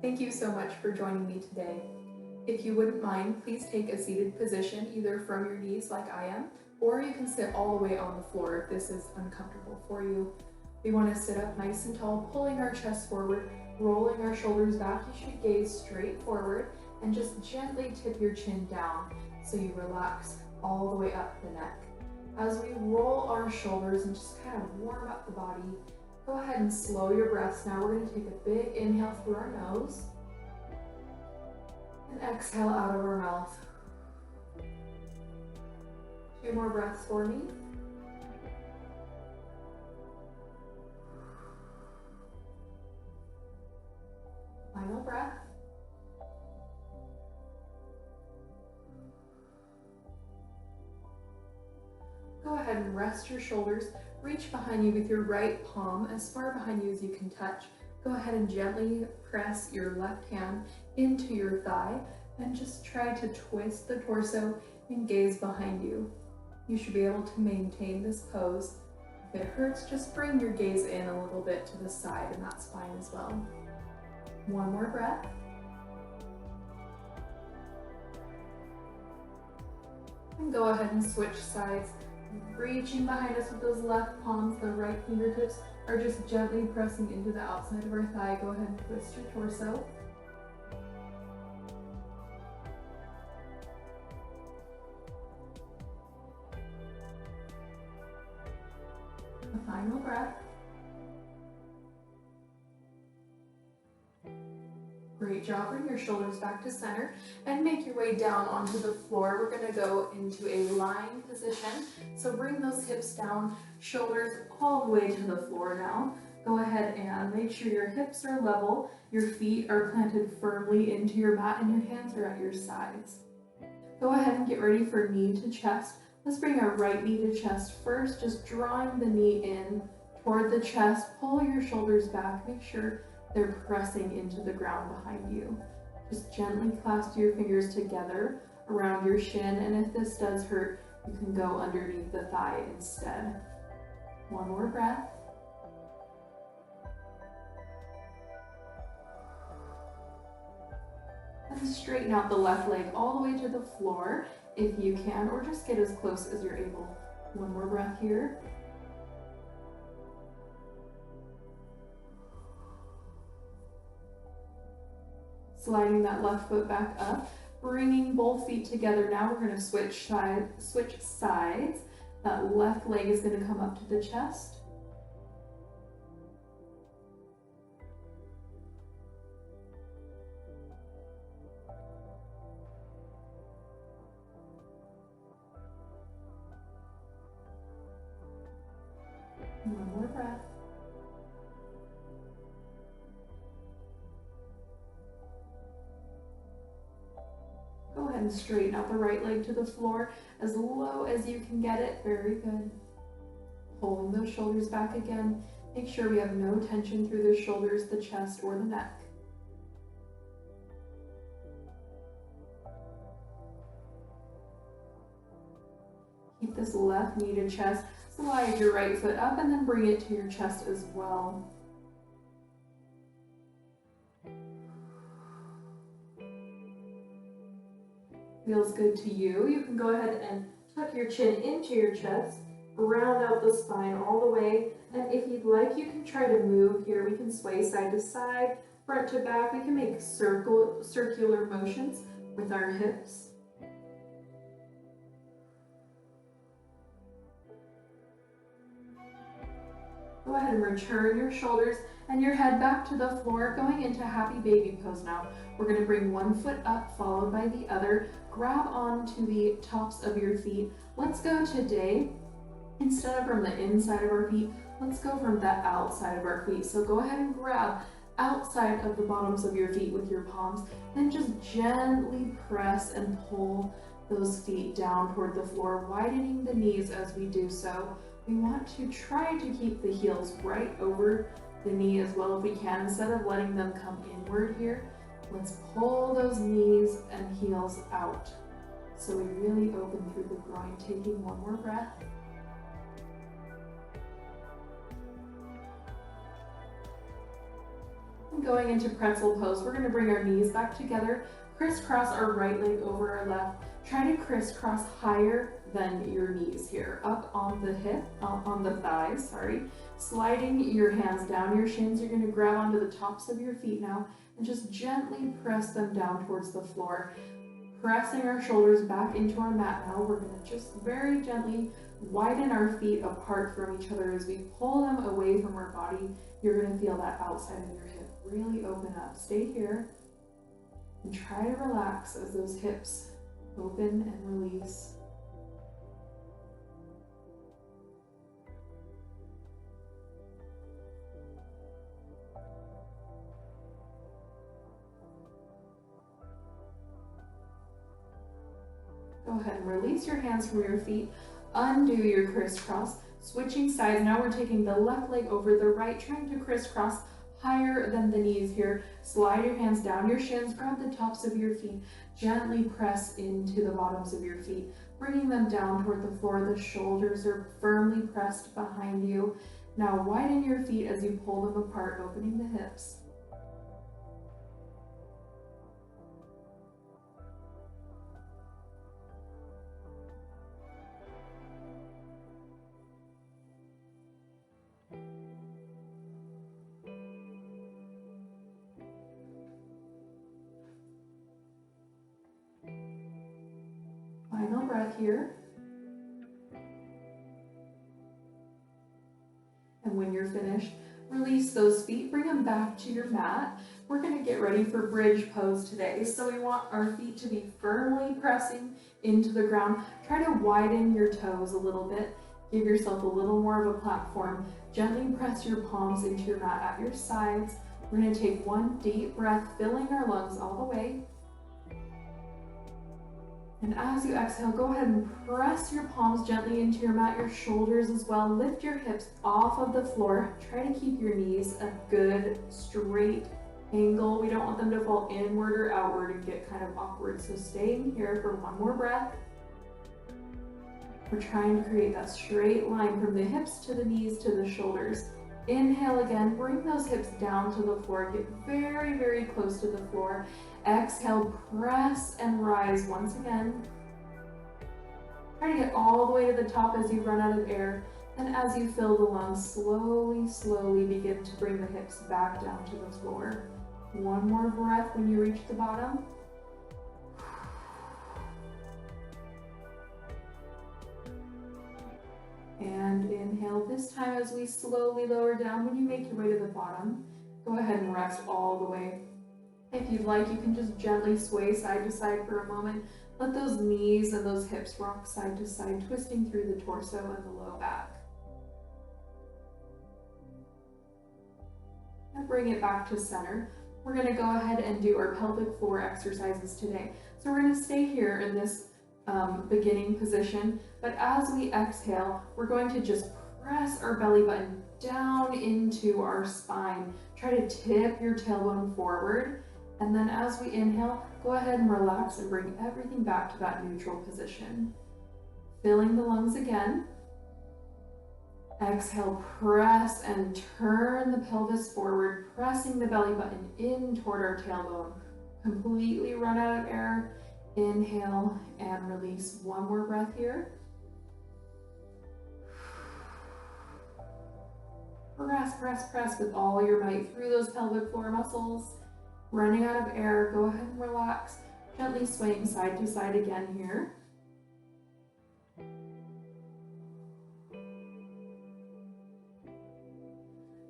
Thank you so much for joining me today. If you wouldn't mind, please take a seated position either from your knees like I am, or you can sit all the way on the floor if this is uncomfortable for you. We want to sit up nice and tall, pulling our chest forward, rolling our shoulders back. You should gaze straight forward and just gently tip your chin down so you relax all the way up the neck. As we roll our shoulders and just kind of warm up the body, go ahead and slow your breaths. Now we're going to take a big inhale through our nose and exhale out of our mouth. 2 more breaths for me. Final breath. Go ahead and rest your shoulders. Reach behind you with your right palm as far behind you as you can touch. Go ahead and gently press your left hand into your thigh and just try to twist the torso and gaze behind you. You should be able to maintain this pose. If it hurts, just bring your gaze in a little bit to the side, and that's fine as well. 1 more breath. And go ahead and switch sides. Reaching behind us with those left palms, the right fingertips are just gently pressing into the outside of our thigh. Go ahead and twist your torso. A final breath. Great job. Bring your shoulders back to center and make your way down onto the floor. We're going to go into a lying position. So bring those hips down, shoulders all the way to the floor now. Go ahead and make sure your hips are level, your feet are planted firmly into your mat, and your hands are at your sides. Go ahead and get ready for knee to chest. Let's bring our right knee to chest first, just drawing the knee in toward the chest. Pull your shoulders back. Make sure they're pressing into the ground behind you. Just gently clasp your fingers together around your shin, and if this does hurt, you can go underneath the thigh instead. 1 more breath. And straighten out the left leg all the way to the floor if you can, or just get as close as you're able. 1 more breath here. Sliding that left foot back up, bringing both feet together. Now we're going to switch sides. That left leg is going to come up to the chest. And 1 more breath. Go ahead and straighten out the right leg to the floor as low as you can get it. Very good. Pulling those shoulders back again. Make sure we have no tension through the shoulders, the chest, or the neck. Keep this left knee to chest. Slide your right foot up and then bring it to your chest as well. Feels good to you. You can go ahead and tuck your chin into your chest, round out the spine all the way, and if you'd like, you can try to move here. We can sway side to side, front to back. We can make circular motions with our hips. Go ahead and return your shoulders and your head back to the floor, going into happy baby pose now. We're going to bring one foot up, followed by the other. Grab onto the tops of your feet. Let's go today, instead of from the inside of our feet, let's go from the outside of our feet. So go ahead and grab outside of the bottoms of your feet with your palms, and just gently press and pull those feet down toward the floor, widening the knees as we do so. We want to try to keep the heels right over the knee as well if we can, instead of letting them come inward here. Let's pull those knees and heels out so we really open through the groin. Taking 1 more breath. Going into pretzel pose, we're gonna bring our knees back together, crisscross our right leg over our left. Try to crisscross higher than your knees here, up on the hip, on the thighs, sorry. Sliding your hands down your shins, you're gonna grab onto the tops of your feet now and just gently press them down towards the floor. Pressing our shoulders back into our mat now, we're gonna just very gently widen our feet apart from each other as we pull them away from our body. You're gonna feel that outside of your hip really open up. Stay here and try to relax as those hips open and release. Go ahead and release your hands from your feet. Undo your crisscross. Switching sides. Now we're taking the left leg over the right, trying to crisscross higher than the knees here. Slide your hands down your shins. Grab the tops of your feet. Gently press into the bottoms of your feet, bringing them down toward the floor. The shoulders are firmly pressed behind you. Now widen your feet as you pull them apart, opening the hips. Final breath here. And when you're finished, release those feet, bring them back to your mat. We're gonna get ready for bridge pose today. So we want our feet to be firmly pressing into the ground. Try to widen your toes a little bit. Give yourself a little more of a platform. Gently press your palms into your mat at your sides. We're gonna take one deep breath, filling our lungs all the way. And as you exhale, go ahead and press your palms gently into your mat, your shoulders as well. Lift your hips off of the floor. Try to keep your knees a good straight angle. We don't want them to fall inward or outward and get kind of awkward. So staying here for one more breath. We're trying to create that straight line from the hips to the knees to the shoulders. Inhale again, bring those hips down to the floor. Get very, very close to the floor. Exhale, press and rise once again. Try to get all the way to the top as you run out of air. And as you fill the lungs, slowly, slowly begin to bring the hips back down to the floor. One more breath when you reach the bottom. And inhale this time as we slowly lower down. When you make your way to the bottom, go ahead and rest all the way. If you'd like, you can just gently sway side to side for a moment. Let those knees and those hips rock side to side, twisting through the torso and the low back. Now bring it back to center. We're going to go ahead and do our pelvic floor exercises today. So we're going to stay here in this beginning position, but as we exhale, we're going to just press our belly button down into our spine. Try to tip your tailbone forward, and then as we inhale, go ahead and relax and bring everything back to that neutral position. Filling the lungs again. Exhale, press and turn the pelvis forward, pressing the belly button in toward our tailbone. Completely run out of air. Inhale and release. One more breath here. Press, press, press with all your might through those pelvic floor muscles. Running out of air, go ahead and relax. Gently swaying side to side again here.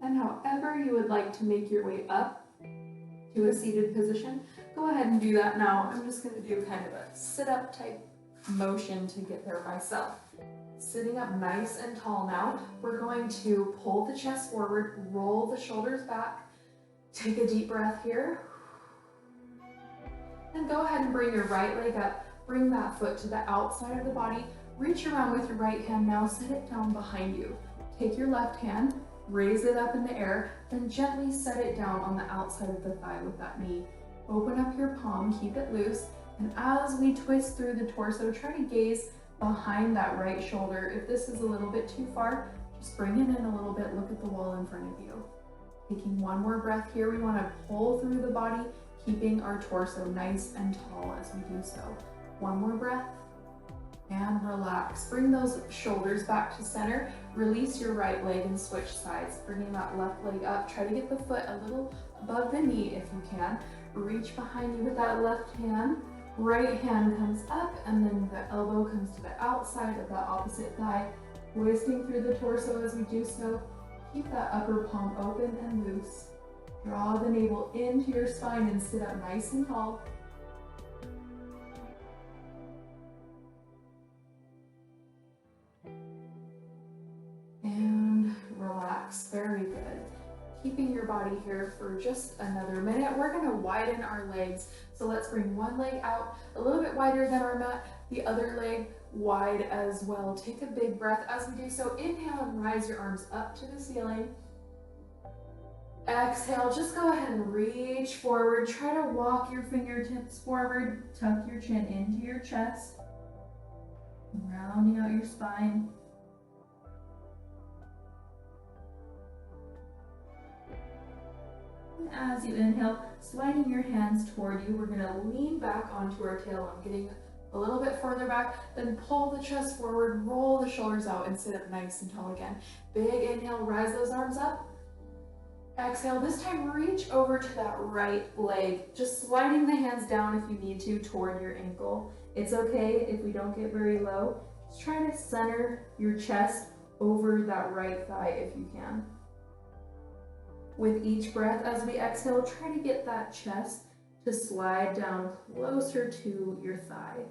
And however you would like to make your way up to a seated position, go ahead and do that now. I'm just going to do kind of a sit-up type motion to get there myself. Sitting up nice and tall now, we're going to pull the chest forward, roll the shoulders back, take a deep breath here, and go ahead and bring your right leg up, bring that foot to the outside of the body, reach around with your right hand now, set it down behind you. Take your left hand, raise it up in the air, then gently set it down on the outside of the thigh with that knee. Open up your palm, keep it loose, and as we twist through the torso, try to gaze behind that right shoulder. If this is a little bit too far, just bring it in a little bit, look at the wall in front of you. Taking one more breath here, we want to pull through the body, keeping our torso nice and tall as we do so. One more breath and relax. Bring those shoulders back to center. Release your right leg and switch sides, bringing that left leg up. Try to get the foot a little above the knee if you can. Reach behind you with that left hand. Right hand comes up and then the elbow comes to the outside of that opposite thigh, twisting through the torso as we do so. Keep that upper palm open and loose. Draw the navel into your spine and sit up nice and tall. And relax, very good. Keeping your body here for just another minute. We're gonna widen our legs. So let's bring one leg out a little bit wider than our mat, the other leg wide as well. Take a big breath as we do so. Inhale and rise your arms up to the ceiling. Exhale, just go ahead and reach forward. Try to walk your fingertips forward. Tuck your chin into your chest. Rounding out your spine. And as you inhale, sliding your hands toward you, we're gonna lean back onto our tailbone, getting a little bit further back, then pull the chest forward, roll the shoulders out, and sit up nice and tall again. Big inhale, rise those arms up. Exhale, this time reach over to that right leg, just sliding the hands down if you need to toward your ankle. It's okay if we don't get very low. Just try to center your chest over that right thigh if you can. With each breath as we exhale, try to get that chest to slide down closer to your thigh.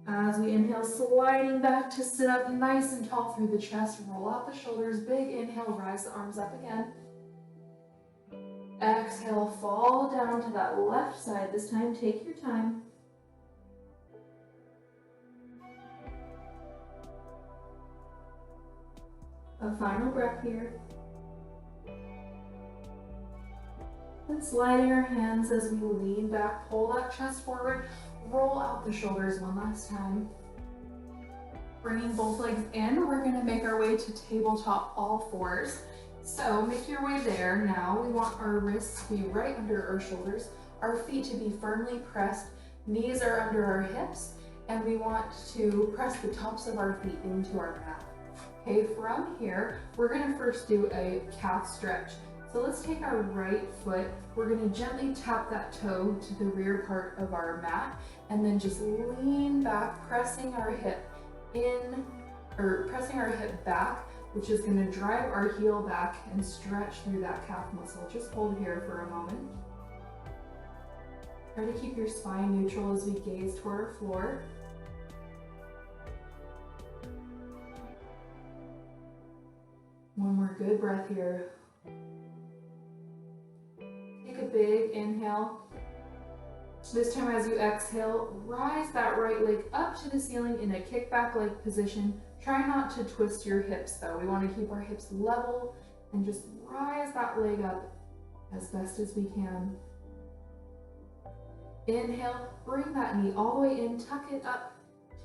As we inhale, sliding back to sit up nice and tall through the chest, roll out the shoulders, big inhale, rise the arms up again. Exhale, fall down to that left side. This time, take your time. A final breath here. And sliding our hands as we lean back, pull that chest forward, roll out the shoulders one last time. Bringing both legs in, we're gonna make our way to tabletop all fours. So make your way there. Now we want our wrists to be right under our shoulders, our feet to be firmly pressed, knees are under our hips, and we want to press the tops of our feet into our mat. Okay, from here, we're gonna first do a calf stretch. So let's take our right foot, we're gonna gently tap that toe to the rear part of our mat, and then just lean back, pressing our hip in, or pressing our hip back, which is gonna drive our heel back and stretch through that calf muscle. Just hold here for a moment. Try to keep your spine neutral as we gaze toward our floor. One more good breath here. Take a big inhale. This time as you exhale, rise that right leg up to the ceiling in a kickback leg position. Try not to twist your hips though. We want to keep our hips level and just rise that leg up as best as we can. Inhale, bring that knee all the way in, tuck it up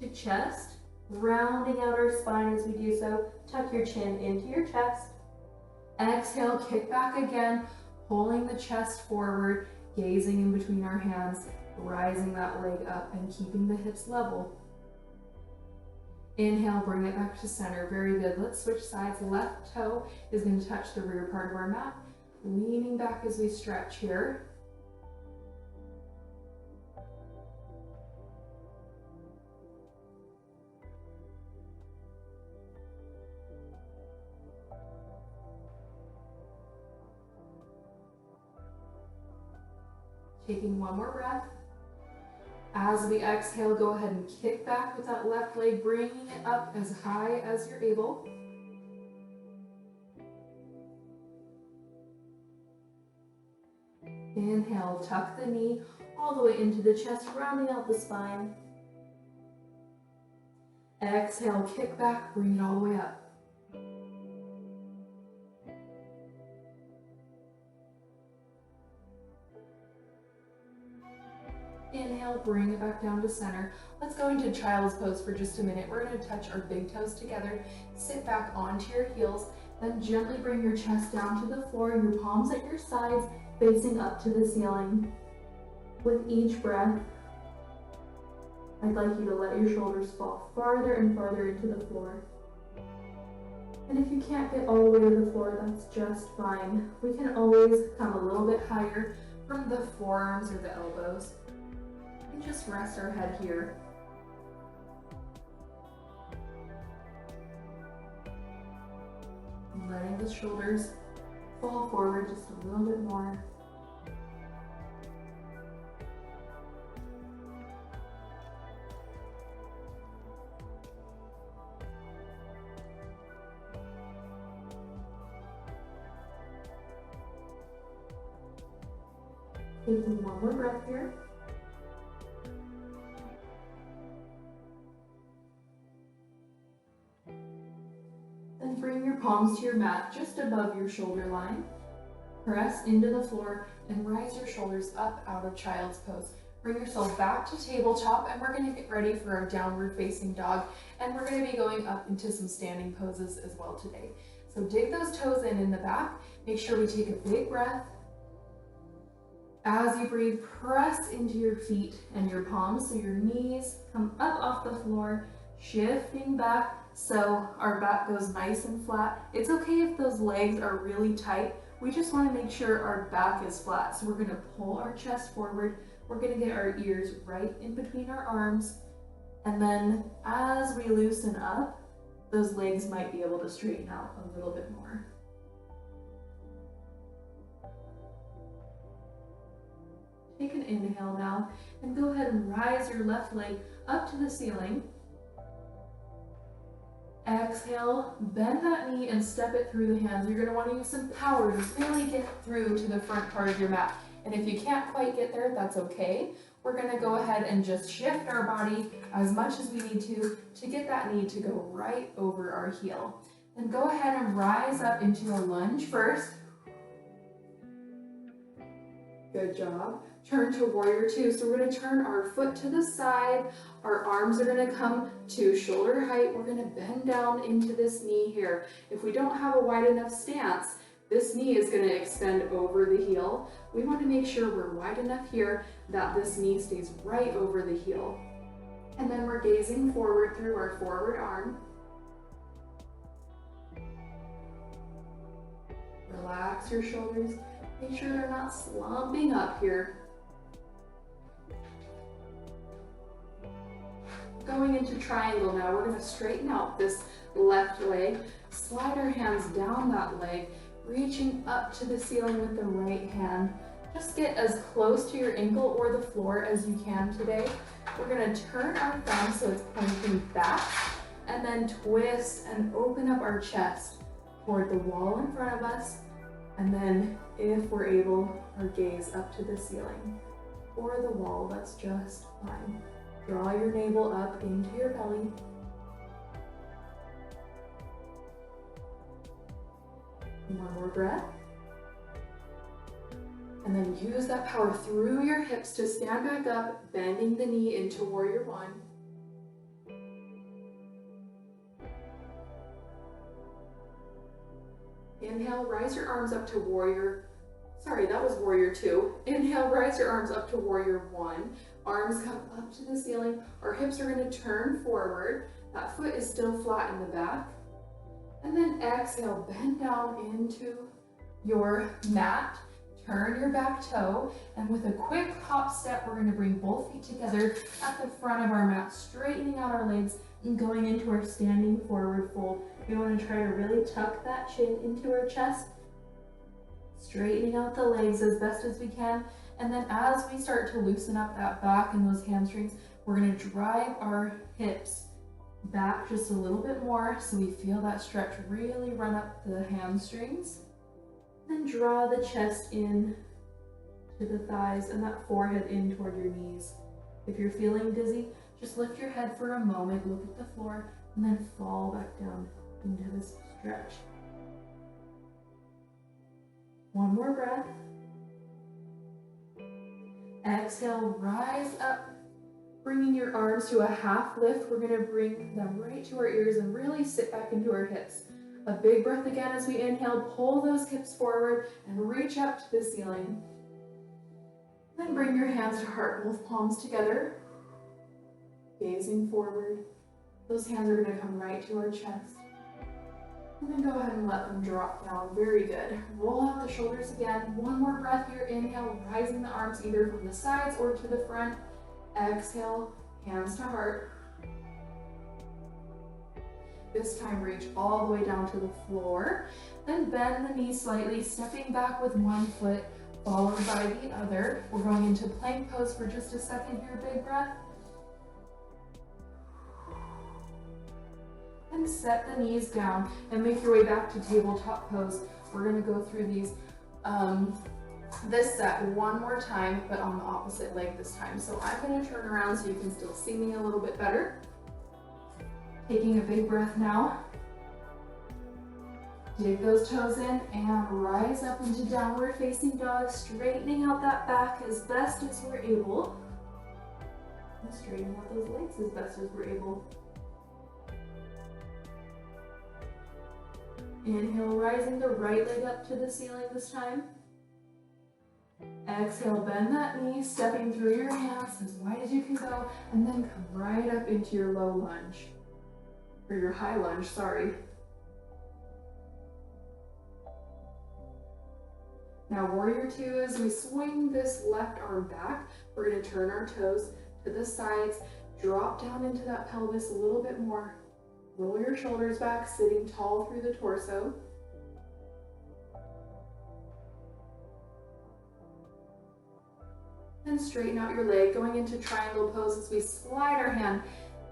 to chest. Rounding out our spine as we do so, tuck your chin into your chest. Exhale, kick back again, pulling the chest forward, gazing in between our hands, rising that leg up and keeping the hips level. Inhale, bring it back to center. Very good. Let's switch sides. Left toe is going to touch the rear part of our mat. Leaning back as we stretch here. Taking one more breath. As we exhale, go ahead and kick back with that left leg, bringing it up as high as you're able. Inhale, tuck the knee all the way into the chest, rounding out the spine. Exhale, kick back, bring it all the way up. Inhale. inhale, bring it back down to center. Let's go into child's pose for just a minute. We're going to touch our big toes together, sit back onto your heels, then gently bring your chest down to the floor, your palms at your sides, facing up to the ceiling. With each breath, I'd like you to let your shoulders fall farther and farther into the floor. And if you can't get all the way to the floor, that's just fine. We can always come a little bit higher from the forearms or the elbows. And just rest our head here. And letting the shoulders fall forward just a little bit more. Taking one more breath here. Then bring your palms to your mat just above your shoulder line. Press into the floor and rise your shoulders up out of child's pose. Bring yourself back to tabletop, and we're going to get ready for our downward facing dog, and we're going to be going up into some standing poses as well today. So dig those toes in the back. Make sure we take a big breath. As you breathe, press into your feet and your palms so your knees come up off the floor, shifting back so our back goes nice and flat. It's okay if those legs are really tight. We just want to make sure our back is flat. So we're going to pull our chest forward. We're going to get our ears right in between our arms. And then as we loosen up, those legs might be able to straighten out a little bit more. Take an inhale now, and go ahead and rise your left leg up to the ceiling. Exhale, bend that knee and step it through the hands. You're going to want to use some power to really get through to the front part of your mat. And if you can't quite get there, that's okay. We're going to go ahead and just shift our body as much as we need to get that knee to go right over our heel. Then go ahead and rise up into a lunge first. Good job. Turn to warrior two. So we're going to turn our foot to the side. Our arms are going to come to shoulder height. We're going to bend down into this knee here. If we don't have a wide enough stance, this knee is going to extend over the heel. We want to make sure we're wide enough here that this knee stays right over the heel. And then we're gazing forward through our forward arm. Relax your shoulders. Make sure they're not slumping up here. Going into triangle now, we're going to straighten out this left leg, slide our hands down that leg, reaching up to the ceiling with the right hand. Just get as close to your ankle or the floor as you can today. We're going to turn our thumb so it's pointing back, and then twist and open up our chest toward the wall in front of us. And then, if we're able, our gaze up to the ceiling or the wall, that's just fine. Draw your navel up into your belly. One more breath. And then use that power through your hips to stand back up, bending the knee into warrior one. Inhale, rise your arms up to warrior. Sorry, that was warrior two. Inhale, rise your arms up to warrior one. Arms come up to the ceiling. Our hips are going to turn forward. That foot is still flat in the back. And then exhale, bend down into your mat. Turn your back toe. And with a quick hop step, we're going to bring both feet together at the front of our mat, straightening out our legs and going into our standing forward fold. We want to try to really tuck that chin into our chest, straightening out the legs as best as we can. And then as we start to loosen up that back and those hamstrings, we're going to drive our hips back just a little bit more so we feel that stretch really run up the hamstrings. Then draw the chest in to the thighs and that forehead in toward your knees. If you're feeling dizzy, just lift your head for a moment, look at the floor, and then fall back down into this stretch. One more breath. Exhale, rise up Bringing your arms to a half lift, we're gonna bring them right to our ears and really sit back into our hips. A big breath again as we inhale, pull those hips forward and reach up to the ceiling. Then bring your hands to heart, both palms together, gazing forward. Those hands are gonna come right to our chest. And then go ahead and let them drop down. Very good. Roll out the shoulders again. One more breath here. Inhale, rising the arms either from the sides or to the front. Exhale, hands to heart. This time reach all the way down to the floor. Then bend the knees slightly, stepping back with one foot, followed by the other. We're going into plank pose for just a second here. Big breath. And set the knees down and make your way back to tabletop pose. We're gonna go through these, this set one more time, but on the opposite leg this time. So I'm gonna turn around so you can still see me a little bit better. Taking a big breath now. Dig those toes in and rise up into downward facing dog, straightening out that back as best as we're able. And straightening out those legs as best as we're able. Inhale, rising the right leg up to the ceiling this time. Exhale, bend that knee, stepping through your hands as wide as you can go, and then come right up into your low lunge. Or your high lunge, sorry. Now warrior two, as we swing this left arm back, we're gonna turn our toes to the sides, drop down into that pelvis a little bit more. Roll your shoulders back, sitting tall through the torso. And straighten out your leg, going into triangle pose as we slide our hand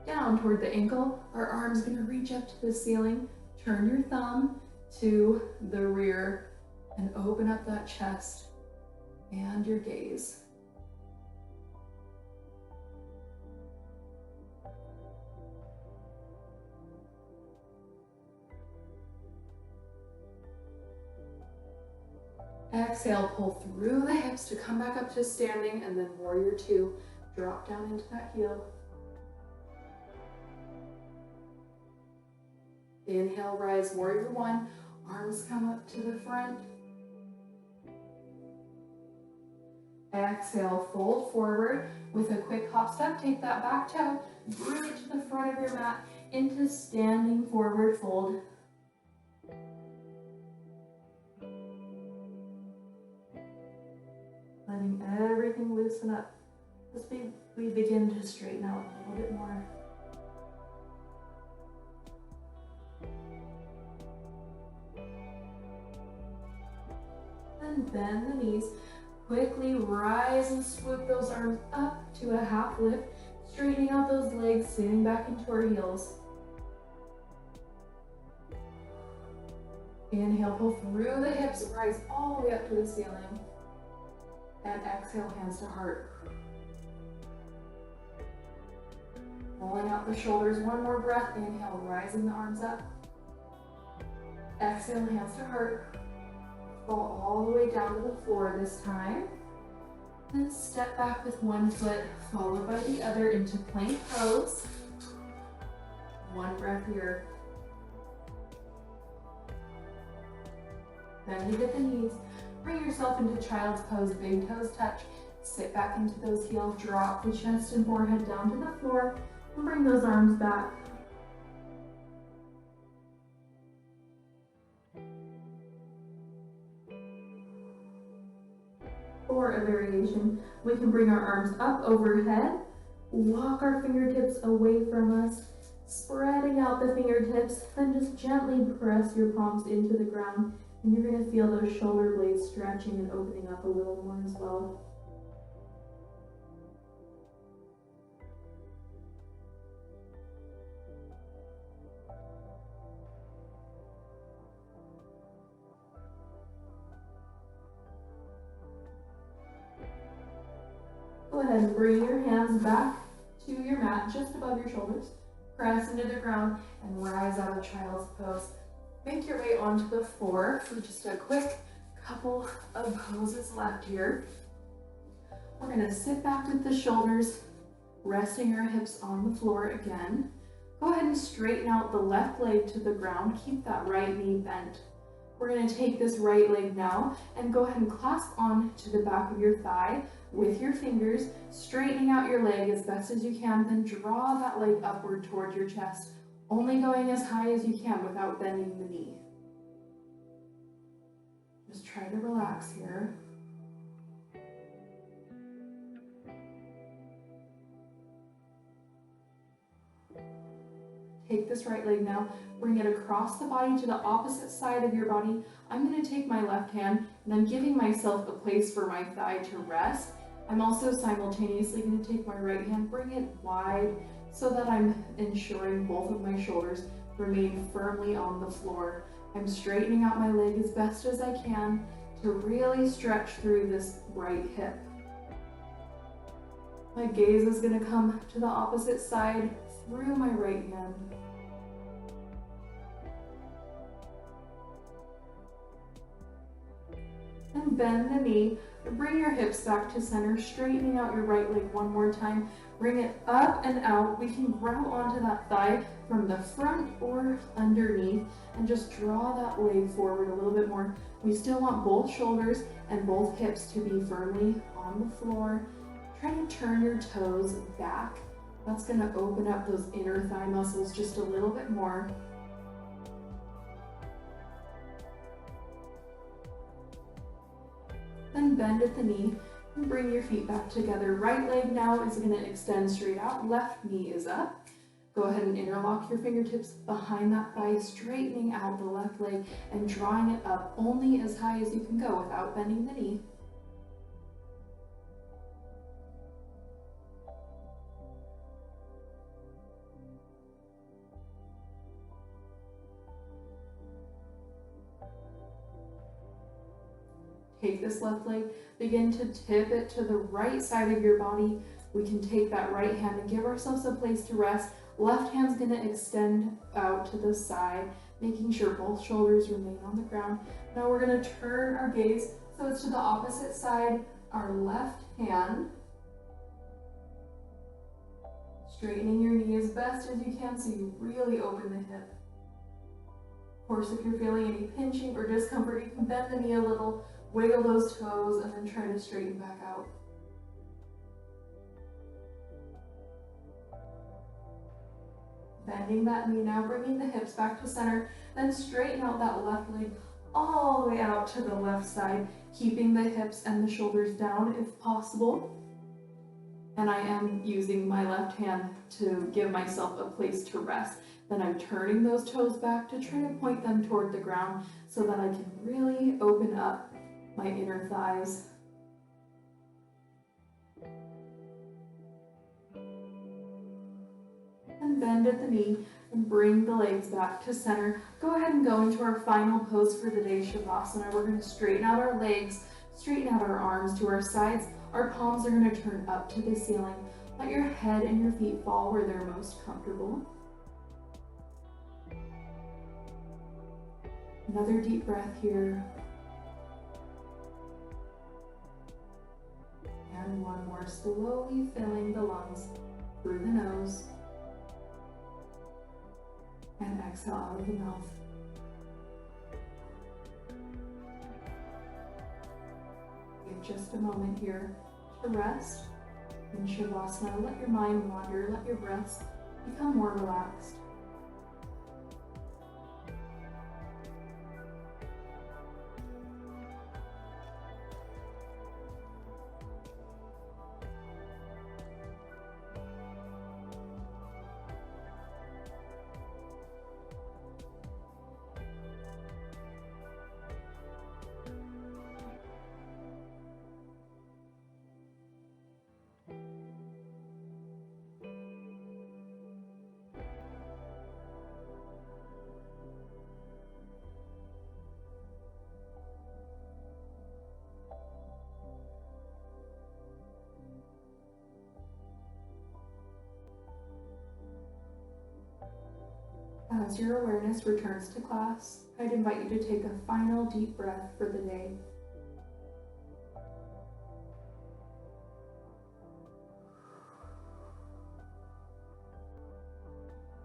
down toward the ankle. Our arm's gonna reach up to the ceiling. Turn your thumb to the rear and open up that chest and your gaze. Exhale, pull through the hips to come back up to standing, and then warrior two, drop down into that heel. Inhale, rise, warrior one, arms come up to the front. Exhale, fold forward with a quick hop step, take that back toe, bring it to the front of your mat into standing forward fold. Letting everything loosen up as we begin to straighten out a little bit more. And bend the knees. Quickly rise and swoop those arms up to a half lift, straightening out those legs, sitting back into our heels. Inhale, pull through the hips, rise all the way up to the ceiling. And exhale, hands to heart. Rolling out the shoulders, one more breath. Inhale, rising the arms up. Exhale, hands to heart. Fall all the way down to the floor this time. Then step back with one foot, followed by the other into plank pose. One breath here. Bending at the knees. Bring yourself into child's pose, big toes touch. Sit back into those heels, drop the chest and forehead down to the floor, and bring those arms back. Or a variation, we can bring our arms up overhead, walk our fingertips away from us, spreading out the fingertips, then just gently press your palms into the ground. And you're going to feel those shoulder blades stretching and opening up a little more as well. Go ahead and bring your hands back to your mat just above your shoulders. Press into the ground and rise out of child's pose. Make your way onto the floor for just a quick couple of poses left here. We're gonna sit back with the shoulders resting our hips on the floor again. Go ahead and straighten out the left leg to the ground. Keep that right knee bent. We're going to take this right leg now and go ahead and clasp on to the back of your thigh with your fingers, straightening out your leg as best as you can, then draw that leg upward towards your chest, only going as high as you can without bending the knee. Just try to relax here. Take this right leg now, bring it across the body to the opposite side of your body. I'm going to take my left hand and I'm giving myself a place for my thigh to rest. I'm also simultaneously going to take my right hand, bring it wide so that I'm ensuring both of my shoulders remain firmly on the floor. I'm straightening out my leg as best as I can to really stretch through this right hip. My gaze is going to come to the opposite side through my right hand. And bend the knee. Bring your hips back to center, straightening out your right leg one more time. Bring it up and out. We can grab onto that thigh from the front or underneath and just draw that leg forward a little bit more. We still want both shoulders and both hips to be firmly on the floor. Try to turn your toes back. That's going to open up those inner thigh muscles just a little bit more. Then bend at the knee and bring your feet back together. Right leg now is going to extend straight out. Left knee is up. Go ahead and interlock your fingertips behind that thigh, straightening out the left leg and drawing it up only as high as you can go without bending the knee. Take this left leg, begin to tip it to the right side of your body. We can take that right hand and give ourselves a place to rest. Left hand's gonna extend out to the side, making sure both shoulders remain on the ground. Now we're gonna turn our gaze so it's to the opposite side, our left hand. Straightening your knee as best as you can so you really open the hip. Of course, if you're feeling any pinching or discomfort, you can bend the knee a little, wiggle those toes, and then try to straighten back out. Bending that knee now, bringing the hips back to center, then straighten out that left leg all the way out to the left side, keeping the hips and the shoulders down if possible. And I am using my left hand to give myself a place to rest. Then I'm turning those toes back to try to point them toward the ground so that I can really open up my inner thighs. And bend at the knee and bring the legs back to center. Go ahead and go into our final pose for the day, Shavasana. We're going to straighten out our legs, straighten out our arms to our sides. Our palms are going to turn up to the ceiling. Let your head and your feet fall where they're most comfortable. Another deep breath here. And one more, slowly filling the lungs through the nose. And exhale out of the mouth. Give just a moment here to rest. In Shavasana, let your mind wander, let your breaths become more relaxed. As your awareness returns to class, I'd invite you to take a final deep breath for the day.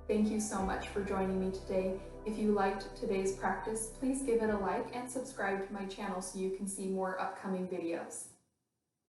Thank you so much for joining me today. If you liked today's practice, please give it a like and subscribe to my channel so you can see more upcoming videos.